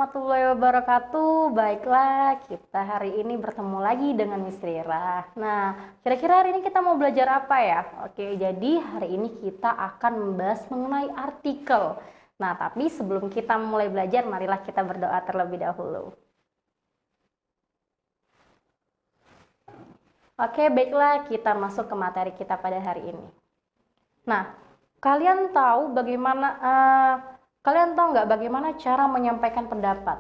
warahmatullahi wabarakatuh. Baiklah, kita hari ini bertemu lagi dengan Miss Rira. Nah, kira-kira hari ini kita mau belajar apa ya? Oke, jadi hari ini kita akan membahas mengenai artikel. Nah, tapi sebelum kita mulai belajar, marilah kita berdoa terlebih dahulu. Oke, baiklah, kita masuk ke materi kita pada hari ini. Nah, kalian tahu nggak bagaimana cara menyampaikan pendapat?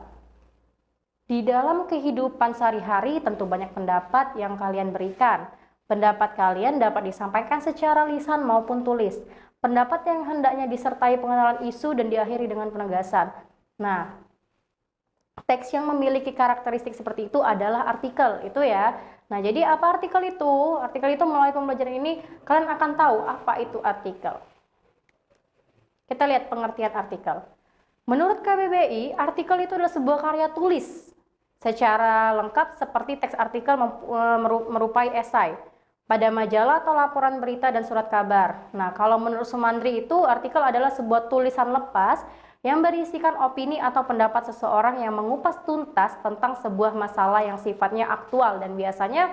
Di dalam kehidupan sehari-hari tentu banyak pendapat yang kalian berikan. Pendapat kalian dapat disampaikan secara lisan maupun tulis. Pendapat yang hendaknya disertai pengenalan isu dan diakhiri dengan penegasan. Nah, teks yang memiliki karakteristik seperti itu adalah artikel, itu ya. Nah, jadi apa artikel itu? Artikel itu melalui pembelajaran ini kalian akan tahu apa itu artikel. Kita lihat pengertian artikel. Menurut KBBI, artikel itu adalah sebuah karya tulis secara lengkap seperti teks artikel merupai esai pada majalah atau laporan berita dan surat kabar. Nah, kalau menurut Sumantri itu artikel adalah sebuah tulisan lepas yang berisikan opini atau pendapat seseorang yang mengupas tuntas tentang sebuah masalah yang sifatnya aktual dan biasanya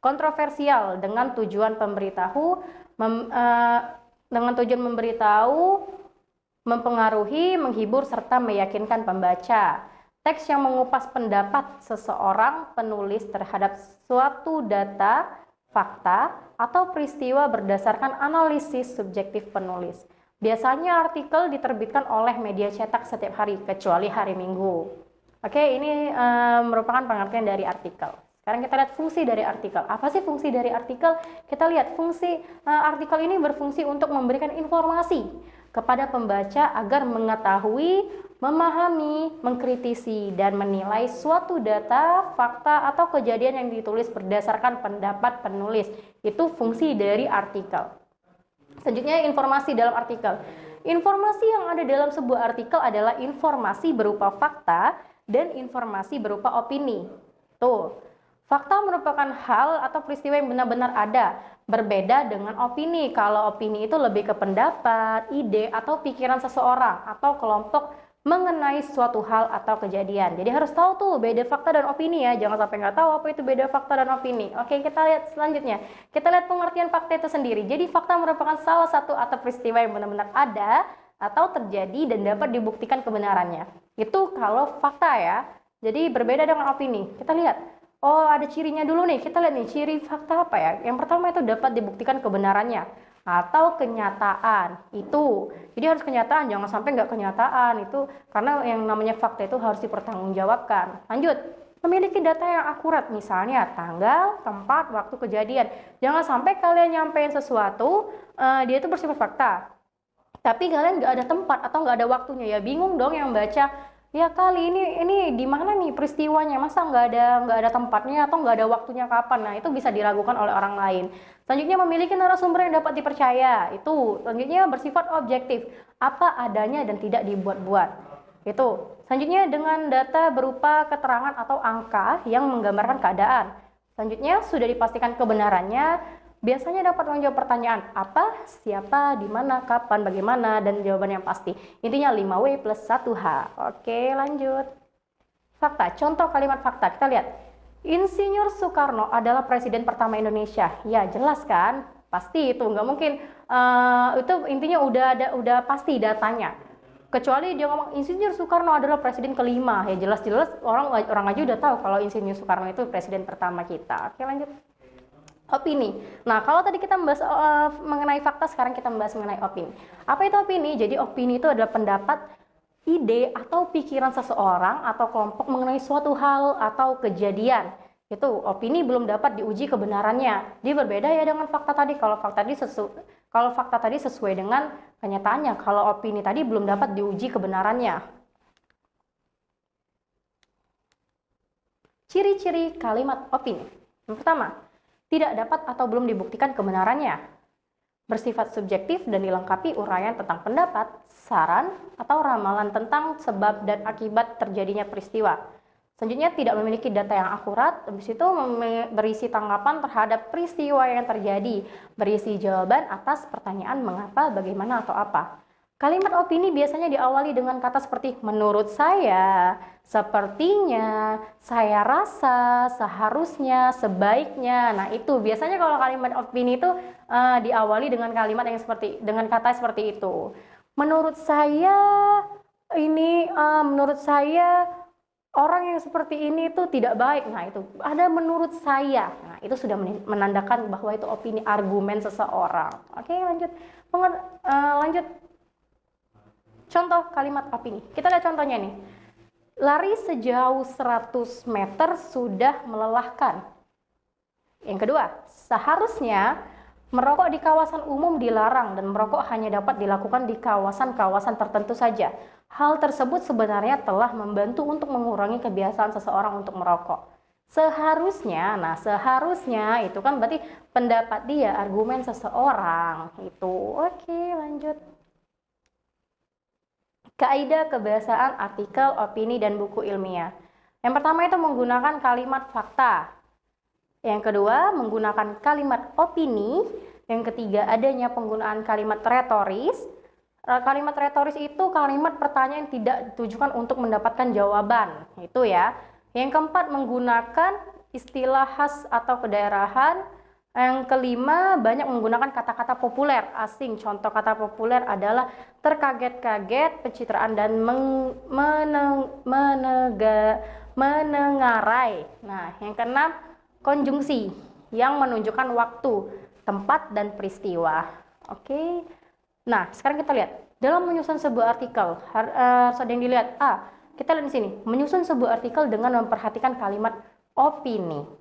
kontroversial dengan tujuan memberitahu, mempengaruhi, menghibur, serta meyakinkan pembaca. Teks yang mengupas pendapat seseorang penulis terhadap suatu data, fakta, atau peristiwa berdasarkan analisis subjektif penulis. Biasanya artikel diterbitkan oleh media cetak setiap hari, kecuali hari Minggu. Oke, ini merupakan pengertian dari artikel. Sekarang kita lihat fungsi dari artikel. Apa sih fungsi dari artikel? Kita lihat fungsi artikel ini berfungsi untuk memberikan informasi kepada pembaca agar mengetahui, memahami, mengkritisi, dan menilai suatu data, fakta, atau kejadian yang ditulis berdasarkan pendapat penulis. Itu fungsi dari artikel. Selanjutnya, informasi dalam artikel. Informasi yang ada dalam sebuah artikel adalah informasi berupa fakta dan informasi berupa opini. Tuh. Fakta merupakan hal atau peristiwa yang benar-benar ada, berbeda dengan opini. Kalau opini itu lebih ke pendapat, ide, atau pikiran seseorang atau kelompok mengenai suatu hal atau kejadian. Jadi harus tahu tuh beda fakta dan opini ya, jangan sampai nggak tahu apa itu beda fakta dan opini. Oke, kita lihat selanjutnya. Kita lihat pengertian fakta itu sendiri. Jadi fakta merupakan salah satu atau peristiwa yang benar-benar ada atau terjadi dan dapat dibuktikan kebenarannya. Itu kalau fakta ya. Jadi berbeda dengan opini. Kita lihat. Oh, ada cirinya dulu nih. Kita lihat nih, ciri fakta apa ya? Yang pertama itu dapat dibuktikan kebenarannya atau kenyataan. Itu. Jadi harus kenyataan, jangan sampai nggak kenyataan. Itu karena yang namanya fakta itu harus dipertanggungjawabkan. Lanjut. Memiliki data yang akurat, misalnya tanggal, tempat, waktu kejadian. Jangan sampai kalian nyampein sesuatu, dia itu bersifat fakta. Tapi kalian nggak ada tempat atau nggak ada waktunya, ya bingung dong yang baca. Ya kali ini di mana nih peristiwanya? Masa nggak ada tempatnya atau nggak ada waktunya kapan? Nah, itu bisa diragukan oleh orang lain. Selanjutnya, memiliki narasumber yang dapat dipercaya. Itu selanjutnya bersifat objektif, apa adanya dan tidak dibuat-buat. Itu selanjutnya dengan data berupa keterangan atau angka yang menggambarkan keadaan. Selanjutnya sudah dipastikan kebenarannya. Biasanya dapat menjawab pertanyaan apa, siapa, di mana, kapan, bagaimana, dan jawaban yang pasti. Intinya 5W plus 1H. Oke, lanjut. Fakta, contoh kalimat fakta. Kita lihat. Insinyur Soekarno adalah presiden pertama Indonesia. Ya, jelas kan? Pasti itu, nggak mungkin. Itu intinya udah pasti datanya. Kecuali dia ngomong Insinyur Soekarno adalah presiden kelima. Ya, jelas-jelas orang aja udah tahu kalau Insinyur Soekarno itu presiden pertama kita. Oke, lanjut. Opini. Nah, kalau tadi kita membahas mengenai fakta, sekarang kita membahas mengenai opini. Apa itu opini? Jadi opini itu adalah pendapat, ide, atau pikiran seseorang atau kelompok mengenai suatu hal atau kejadian. Itu opini belum dapat diuji kebenarannya. Jadi berbeda ya dengan fakta tadi. Kalau fakta tadi sesuai dengan kenyataannya. Kalau opini tadi belum dapat diuji kebenarannya. Ciri-ciri kalimat opini. Yang pertama, tidak dapat atau belum dibuktikan kebenarannya. Bersifat subjektif dan dilengkapi uraian tentang pendapat, saran, atau ramalan tentang sebab dan akibat terjadinya peristiwa. Selanjutnya, tidak memiliki data yang akurat, habis itu berisi tanggapan terhadap peristiwa yang terjadi, berisi jawaban atas pertanyaan mengapa, bagaimana, atau apa. Kalimat opini biasanya diawali dengan kata seperti menurut saya, sepertinya, saya rasa, seharusnya, sebaiknya. Nah, itu biasanya kalau kalimat opini itu diawali dengan kalimat yang dengan kata seperti itu. Menurut saya menurut saya orang yang seperti ini itu tidak baik. Nah, itu ada menurut saya. Nah, itu sudah menandakan bahwa itu opini, argumen seseorang. Oke, lanjut. Lanjut. Contoh kalimat opini. Kita lihat contohnya nih. Lari sejauh 100 meter sudah melelahkan. Yang kedua, seharusnya merokok di kawasan umum dilarang dan merokok hanya dapat dilakukan di kawasan-kawasan tertentu saja. Hal tersebut sebenarnya telah membantu untuk mengurangi kebiasaan seseorang untuk merokok. Seharusnya, nah seharusnya itu kan berarti pendapat dia, argumen seseorang itu. Oke, lanjut. Kaidah kebahasaan artikel, opini, dan buku ilmiah. Yang pertama itu menggunakan kalimat fakta. Yang kedua, menggunakan kalimat opini. Yang ketiga, adanya penggunaan kalimat retoris. Kalimat retoris itu kalimat pertanyaan yang tidak ditujukan untuk mendapatkan jawaban. Itu ya. Yang keempat, menggunakan istilah khas atau kedaerahan. Yang kelima, banyak menggunakan kata-kata populer asing. Contoh kata populer adalah terkaget-kaget, pencitraan, dan menengarai. Nah, yang keenam, konjungsi yang menunjukkan waktu, tempat, dan peristiwa. Oke. Nah, sekarang kita lihat. Dalam menyusun sebuah artikel, harus ada yang dilihat. Kita lihat di sini. Menyusun sebuah artikel dengan memperhatikan kalimat opini.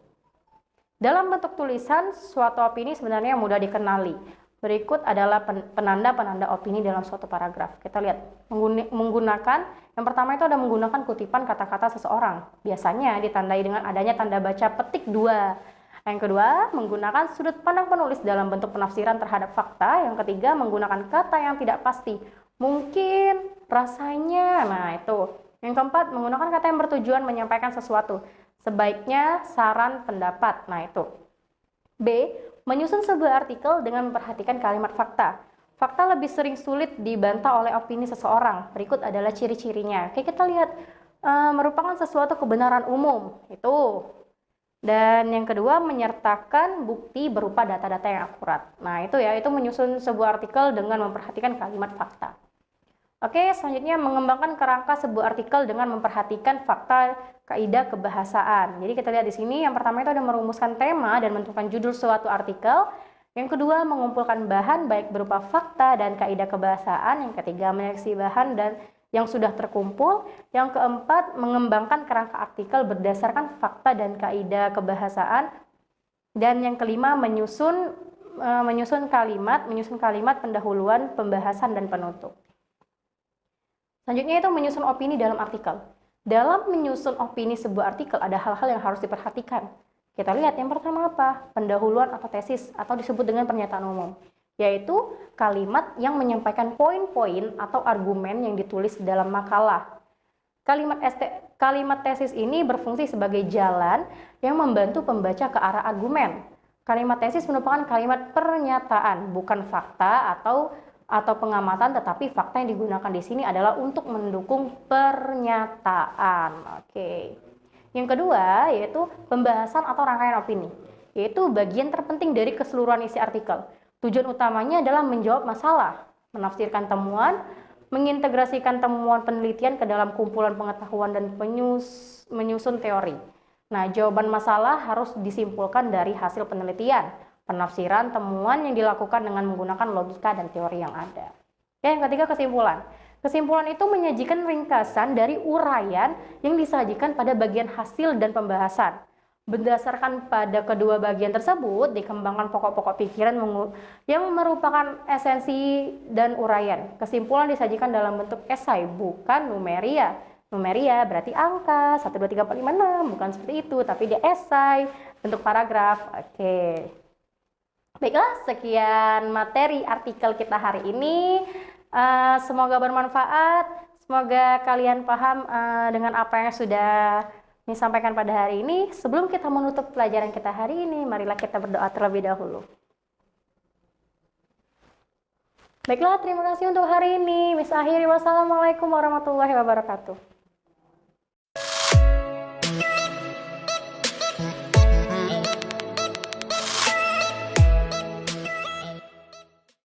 Dalam bentuk tulisan, suatu opini sebenarnya mudah dikenali. Berikut adalah penanda-penanda opini dalam suatu paragraf. Kita lihat. Menggunakan, yang pertama itu ada menggunakan kutipan kata-kata seseorang. Biasanya ditandai dengan adanya tanda baca petik 2. Yang kedua, menggunakan sudut pandang penulis dalam bentuk penafsiran terhadap fakta. Yang ketiga, menggunakan kata yang tidak pasti. Mungkin, rasanya, nah itu. Yang keempat, menggunakan kata yang bertujuan menyampaikan sesuatu. Sebaiknya, saran, pendapat. Nah itu. B, menyusun sebuah artikel dengan memperhatikan kalimat fakta. Fakta lebih sering sulit dibantah oleh opini seseorang. Berikut adalah ciri-cirinya. Oke, kita lihat. Merupakan sesuatu kebenaran umum. Itu. Dan yang kedua, menyertakan bukti berupa data-data yang akurat. Nah, itu ya, itu menyusun sebuah artikel dengan memperhatikan kalimat fakta. Oke, selanjutnya mengembangkan kerangka sebuah artikel dengan memperhatikan fakta kaidah kebahasaan. Jadi kita lihat di sini, yang pertama itu ada merumuskan tema dan menentukan judul suatu artikel. Yang kedua, mengumpulkan bahan baik berupa fakta dan kaidah kebahasaan. Yang ketiga, menyeleksi bahan dan yang sudah terkumpul. Yang keempat, mengembangkan kerangka artikel berdasarkan fakta dan kaidah kebahasaan. Dan yang kelima, menyusun kalimat pendahuluan, pembahasan, dan penutup. Selanjutnya itu menyusun opini dalam artikel. Dalam menyusun opini sebuah artikel ada hal-hal yang harus diperhatikan. Kita lihat yang pertama apa? Pendahuluan atau tesis atau disebut dengan pernyataan umum. Yaitu kalimat yang menyampaikan poin-poin atau argumen yang ditulis dalam makalah. Kalimat tesis ini berfungsi sebagai jalan yang membantu pembaca ke arah argumen. Kalimat tesis merupakan kalimat pernyataan, bukan fakta atau pengamatan, tetapi fakta yang digunakan di sini adalah untuk mendukung pernyataan. Oke. Yang kedua yaitu pembahasan atau rangkaian opini, yaitu bagian terpenting dari keseluruhan isi artikel. Tujuan utamanya adalah menjawab masalah, menafsirkan temuan, mengintegrasikan temuan penelitian ke dalam kumpulan pengetahuan dan menyusun teori. Nah, jawaban masalah harus disimpulkan dari hasil penelitian, penafsiran temuan yang dilakukan dengan menggunakan logika dan teori yang ada. Yang ketiga, kesimpulan. Kesimpulan itu menyajikan ringkasan dari uraian yang disajikan pada bagian hasil dan pembahasan. Berdasarkan pada kedua bagian tersebut, dikembangkan pokok-pokok pikiran yang merupakan esensi dan uraian. Kesimpulan disajikan dalam bentuk esai, bukan numeria. Numeria berarti angka, 1, 2, 3, 4, 5, 6. Bukan seperti itu, tapi dia esai, bentuk paragraf. Oke. Baiklah, sekian materi artikel kita hari ini. Semoga bermanfaat. Semoga kalian paham dengan apa yang sudah disampaikan pada hari ini. Sebelum kita menutup pelajaran kita hari ini, marilah kita berdoa terlebih dahulu. Baiklah, terima kasih untuk hari ini. Miss akhiri, wassalamualaikum warahmatullahi wabarakatuh.